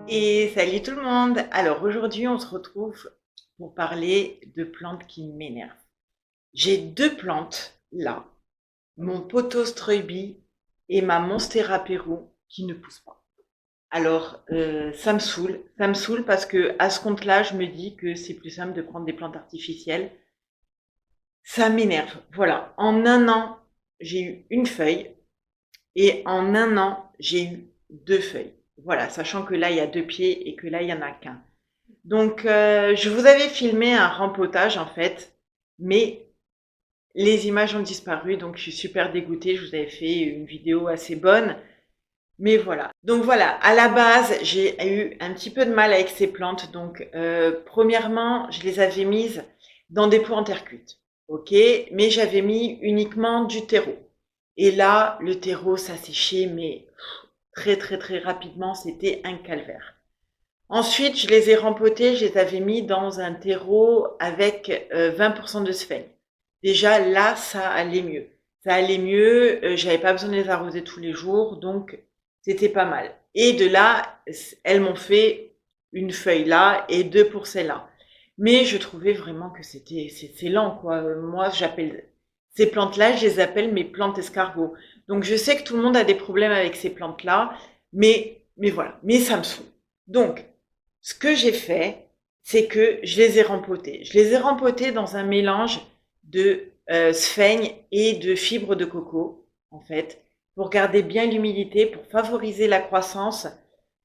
Et salut tout le monde! Alors aujourd'hui, on se retrouve pour parler de plantes qui m'énervent. J'ai deux plantes là, mon pothos streuby et ma monstera Peru qui ne poussent pas. Alors ça me saoule parce que à ce compte-là, je me dis que c'est plus simple de prendre des plantes artificielles. Ça m'énerve. Voilà, en un an, j'ai eu une feuille et en un an, j'ai eu deux feuilles. Voilà, sachant que là, il y a deux pieds et que là, il y en a qu'un. Donc, je vous avais filmé un rempotage en fait, mais les images ont disparu, donc je suis super dégoûtée. Je vous avais fait une vidéo assez bonne, mais voilà. Donc voilà, à la base, j'ai eu un petit peu de mal avec ces plantes. Donc, premièrement, je les avais mises dans des pots en terre cuite, ok, mais j'avais mis uniquement du terreau. Et là, le terreau, ça séchait, mais très très très rapidement, c'était un calvaire. Ensuite, je les ai rempotées, je les avais mis dans un terreau avec 20% de sphène. Déjà là, ça allait mieux. Ça allait mieux, j'avais pas besoin de les arroser tous les jours, donc c'était pas mal. Et de là, elles m'ont fait une feuille là et deux pour celle-là. Mais je trouvais vraiment que c'est lent quoi. Moi, j'appelle ces plantes-là, je les appelle mes plantes escargots. Donc je sais que tout le monde a des problèmes avec ces plantes-là, mais voilà, mais ça me saoule. Donc ce que j'ai fait, c'est que je les ai rempotées. Je les ai rempotées dans un mélange de sphaigne et de fibres de coco, en fait, pour garder bien l'humidité, pour favoriser la croissance,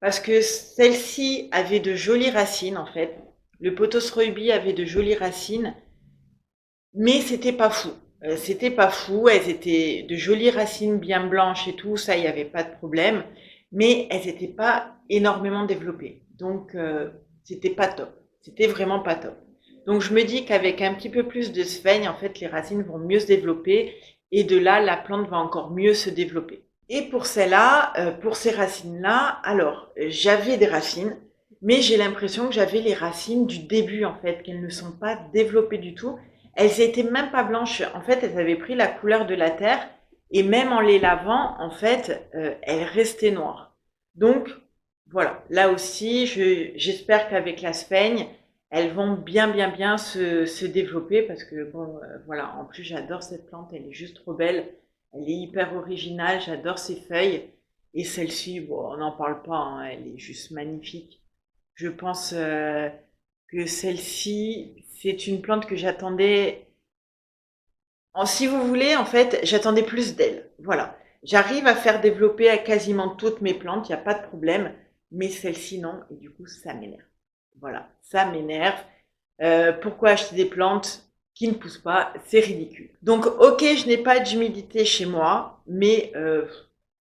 parce que celle-ci avait de jolies racines, en fait. Le pothos reubi avait de jolies racines, mais c'était pas fou. C'était pas fou, elles étaient de jolies racines bien blanches et tout, ça, il n'y avait pas de problème, mais elles n'étaient pas énormément développées. Donc, c'était pas top. C'était vraiment pas top. Donc, je me dis qu'avec un petit peu plus de sphaigne, en fait, les racines vont mieux se développer et de là, la plante va encore mieux se développer. Et pour celle-là, pour ces racines-là, alors, j'avais des racines, mais j'ai l'impression que j'avais les racines du début, en fait, qu'elles ne sont pas développées du tout. Elles étaient même pas blanches. En fait, elles avaient pris la couleur de la terre et même en les lavant, en fait, elles restaient noires. Donc, voilà. Là aussi, j'espère qu'avec la sphaigne, elles vont bien se développer parce que, bon, voilà. En plus, j'adore cette plante. Elle est juste trop belle. Elle est hyper originale. J'adore ses feuilles. Et celle-ci, bon, on n'en parle pas, hein, elle est juste magnifique. Je pense que celle-ci, c'est une plante que j'attendais. Si vous voulez, en fait, j'attendais plus d'elle. Voilà. J'arrive à faire développer à quasiment toutes mes plantes, il n'y a pas de problème. Mais celle-ci, non. Et du coup, ça m'énerve. Voilà. Ça m'énerve. Pourquoi acheter des plantes qui ne poussent pas? C'est ridicule. Donc, ok, je n'ai pas d'humidité chez moi, mais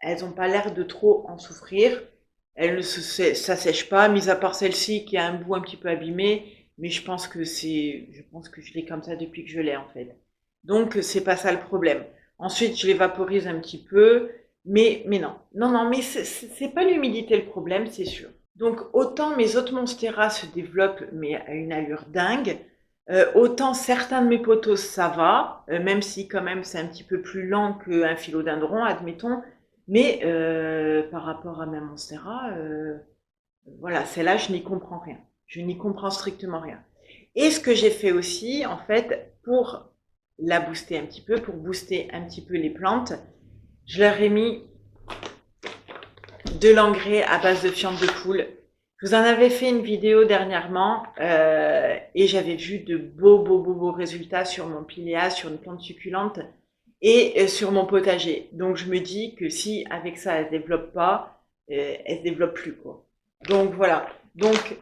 elles n'ont pas l'air de trop en souffrir. Ça sèche pas, mis à part celle-ci qui a un bout un petit peu abîmé, mais je pense que je l'ai comme ça depuis que je l'ai en fait. Donc c'est pas ça le problème. Ensuite, je les vaporise un petit peu, mais non, mais c'est pas l'humidité le problème, c'est sûr. Donc autant mes autres monstera se développent, mais à une allure dingue, autant certains de mes potos ça va, même si quand même c'est un petit peu plus lent qu'un philodendron, admettons, mais par rapport à ma monstera, voilà, celle-là je n'y comprends rien. Je n'y comprends strictement rien. Et ce que j'ai fait aussi, en fait, pour la booster un petit peu, pour booster un petit peu les plantes, je leur ai mis de l'engrais à base de fientes de poule. Je vous en avais fait une vidéo dernièrement et j'avais vu de beaux résultats sur mon piléa, sur une plante succulente et sur mon potager. Donc je me dis que si avec ça elle se développe pas, elle se développe plus quoi. Donc voilà. Donc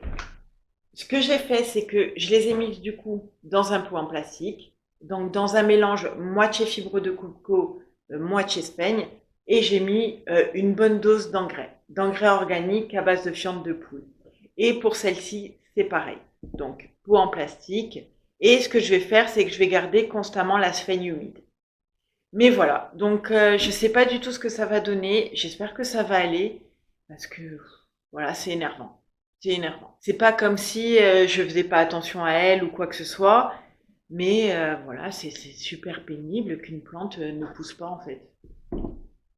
ce que j'ai fait, c'est que je les ai mis du coup dans un pot en plastique, donc dans un mélange moitié fibre de coco, moitié speigne, et j'ai mis une bonne dose d'engrais organique à base de fientes de poule. Et pour celle-ci, c'est pareil. Donc pot en plastique. Et ce que je vais faire, c'est que je vais garder constamment la sphaigne humide. Mais voilà, donc je sais pas du tout ce que ça va donner. J'espère que ça va aller parce que voilà, c'est énervant. C'est énervant. C'est pas comme si je faisais pas attention à elle ou quoi que ce soit, mais voilà, c'est super pénible qu'une plante ne pousse pas en fait.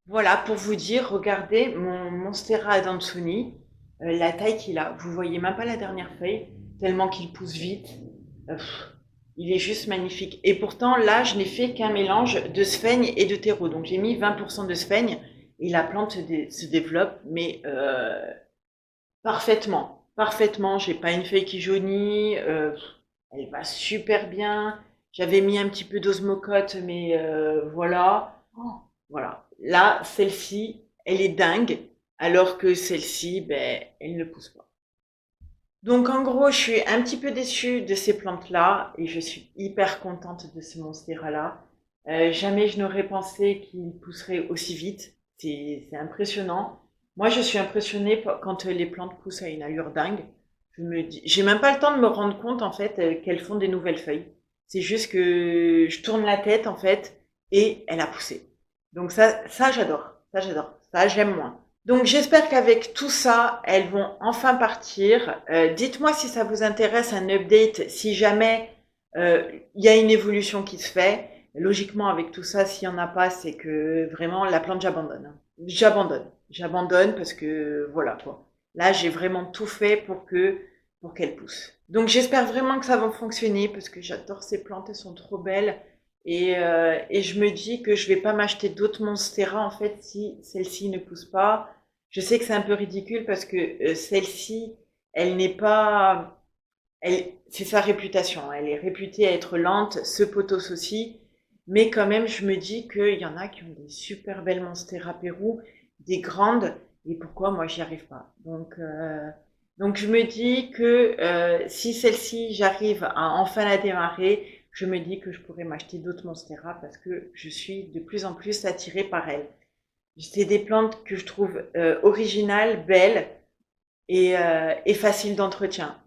Voilà, pour vous dire, regardez mon Monstera adansoni. la taille qu'il a. Vous voyez même pas la dernière feuille, tellement qu'il pousse vite. Il est juste magnifique. Et pourtant, là, je n'ai fait qu'un mélange de sphaigne et de terreau. Donc, j'ai mis 20% de sphaigne et la plante se développe, mais parfaitement. Parfaitement. J'ai pas une feuille qui jaunit. Elle va super bien. J'avais mis un petit peu d'osmocote, mais voilà. Voilà. Là, celle-ci, elle est dingue, alors que celle-ci, ben, elle ne pousse pas. Donc en gros, je suis un petit peu déçue de ces plantes-là et je suis hyper contente de ce monstera-là. Jamais je n'aurais pensé qu'il pousserait aussi vite. C'est impressionnant. Moi, je suis impressionnée quand les plantes poussent à une allure dingue. Je me dis, j'ai même pas le temps de me rendre compte en fait qu'elles font des nouvelles feuilles. C'est juste que je tourne la tête en fait et elle a poussé. Donc ça j'adore. Ça j'adore. Ça j'aime moins. Donc j'espère qu'avec tout ça, elles vont enfin partir. Dites-moi si ça vous intéresse un update, si jamais il y a une évolution qui se fait. Logiquement, avec tout ça, s'il n'y en a pas, c'est que vraiment la plante, j'abandonne. J'abandonne parce que voilà quoi. Là, j'ai vraiment tout fait pour qu'elle pousse. Donc j'espère vraiment que ça va fonctionner parce que j'adore ces plantes, elles sont trop belles. Et je me dis que je vais pas m'acheter d'autres monstera en fait si celle-ci ne pousse pas. Je sais que c'est un peu ridicule parce que celle-ci, elle n'est pas, c'est sa réputation. Elle est réputée à être lente, ce pothos aussi. Mais quand même, je me dis qu'il y en a qui ont des super belles Monstera Pérou, des grandes, et pourquoi moi j'y arrive pas. Donc je me dis que si celle-ci, j'arrive à enfin la démarrer, je me dis que je pourrais m'acheter d'autres Monstera parce que je suis de plus en plus attirée par elles. C'est des plantes que je trouve originales, belles et faciles d'entretien.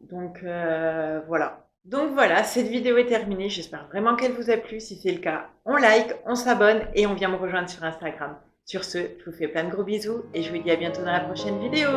Voilà. Donc voilà, cette vidéo est terminée. J'espère vraiment qu'elle vous a plu. Si c'est le cas, on like, on s'abonne et on vient me rejoindre sur Instagram. Sur ce, je vous fais plein de gros bisous et je vous dis à bientôt dans la prochaine vidéo.